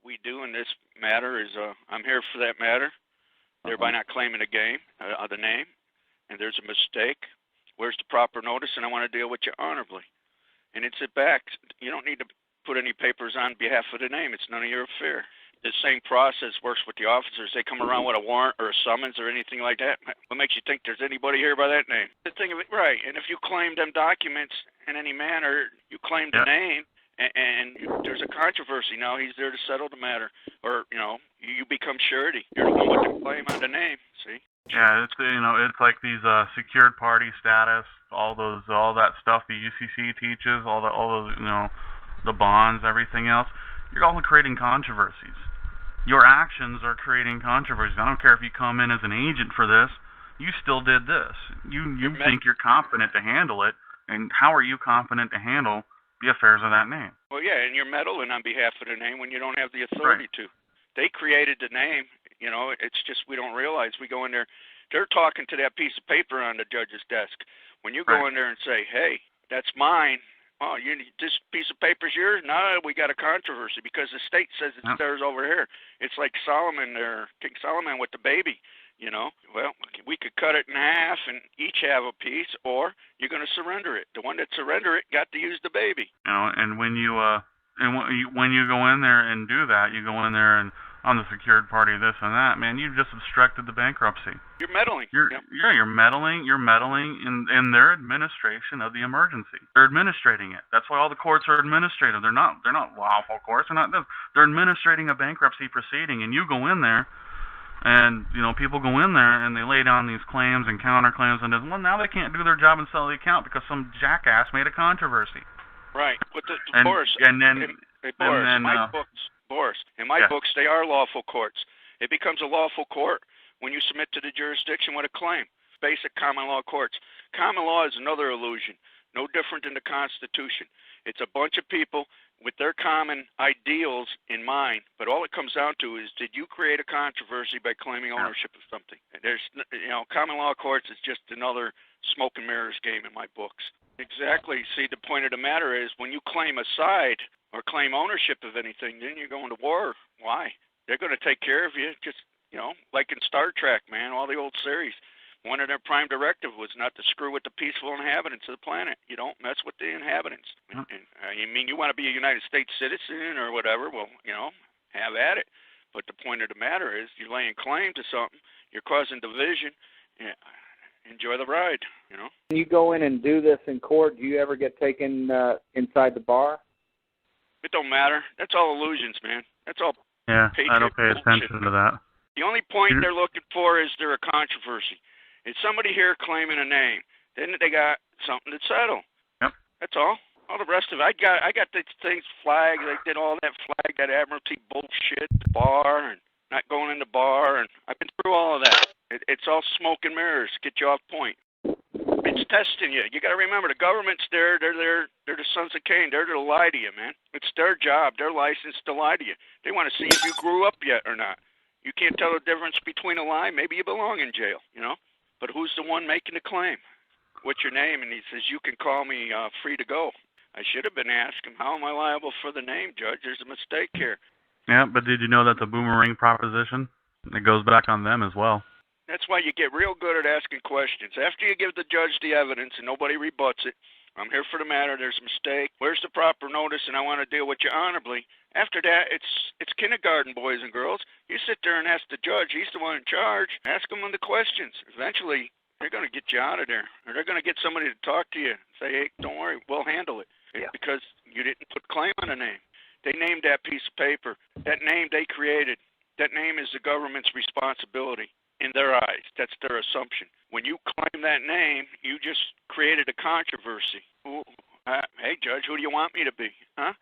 What we do in this matter is I'm here for that matter, thereby not claiming the name, and there's a mistake. Where's the proper notice? And I want to deal with you honorably. And it's it back. You don't need to put any papers on behalf of the name. It's none of your affair. The same process works with the officers. They come around with a warrant or a summons or anything like that. What makes you think there's anybody here by that name? The thing of it, right? And if you claim them documents in any manner, you claim the name, and there's a controversy. Now he's there to settle the matter, or you become surety. You're the one with the claim on the name. See? Yeah, it's like these secured party status, all that stuff the UCC teaches, all those the bonds, everything else. You're all creating controversies. Your actions are creating controversies. I don't care if you come in as an agent for this. You still did this. You think you're competent to handle it, and how are you competent to handle the affairs of that name? Well, yeah, and you're meddling on behalf of the name when you don't have the authority to. They created the name. It's just we don't realize. We go in there. They're talking to that piece of paper on the judge's desk. When you go in there and say, hey, that's mine. Oh, this piece of paper's yours? No, we got a controversy because the state says it's theirs over here. It's like Solomon there, King Solomon with the baby. Well, we could cut it in half and each have a piece, or you're going to surrender it. The one that surrendered it got to use the baby. And when you go in there and do that, you go in there and on the secured party, this and that, man, you just obstructed the bankruptcy. You're meddling. You're meddling. You're meddling in their administration of the emergency. They're administrating it. That's why all the courts are administrative. They're not lawful courts. They're administrating a bankruptcy proceeding, and you go in there, and people go in there and they lay down these claims and counterclaims, and well, now they can't do their job and sell the account because some jackass made a controversy. Right. But Boris, in my books, they are lawful courts. It becomes a lawful court when you submit to the jurisdiction with a claim. Basic common law courts. Common law is another illusion, no different than the Constitution. It's a bunch of people with their common ideals in mind, but all it comes down to is, did you create a controversy by claiming ownership of something? There's, common law courts is just another smoke and mirrors game in my books. Exactly. See, the point of the matter is, when you claim a side or claim ownership of anything, then you're going to war. Why? They're going to take care of you. Just, like in Star Trek, man, all the old series. One of their prime directive was not to screw with the peaceful inhabitants of the planet. You don't mess with the inhabitants. And, you want to be a United States citizen or whatever, well, have at it. But the point of the matter is, you're laying claim to something. You're causing division. Yeah. Enjoy the ride, When you go in and do this in court, do you ever get taken inside the bar? It don't matter. That's all illusions, man. That's all. Yeah, I don't pay attention to that. The only point they're looking for is there a controversy. Is somebody here claiming a name? Then they got something to settle. Yep. That's all. All the rest of it, I got these things flagged. They did all that that Admiralty bullshit, the bar, and not going in the bar, and I've been through all of that. It's all smoke and mirrors. Get you off point. It's testing you. You got to remember, the government's there. They're there. They're the sons of Cain. They're there to lie to you, man. It's their job. They're licensed to lie to you. They want to see if you grew up yet or not. You can't tell the difference between a lie. Maybe you belong in jail, But who's the one making the claim? What's your name? And he says, you can call me free to go. I should have been asking, how am I liable for the name, Judge? There's a mistake here. Yeah, but did you know that's a boomerang proposition? It goes back on them as well. That's why you get real good at asking questions. After you give the judge the evidence and nobody rebuts it, I'm here for the matter, there's a mistake, where's the proper notice, and I want to deal with you honorably. After that, it's kindergarten, boys and girls. You sit there and ask the judge, he's the one in charge, ask him the questions. Eventually, they're going to get you out of there, or they're going to get somebody to talk to you and say, hey, don't worry, we'll handle it. Yeah. Because you didn't put claim on a name. They named that piece of paper. That name they created. That name is the government's responsibility. In their eyes, that's their assumption. When you claim that name, you just created a controversy. Hey, Judge, who do you want me to be? Huh?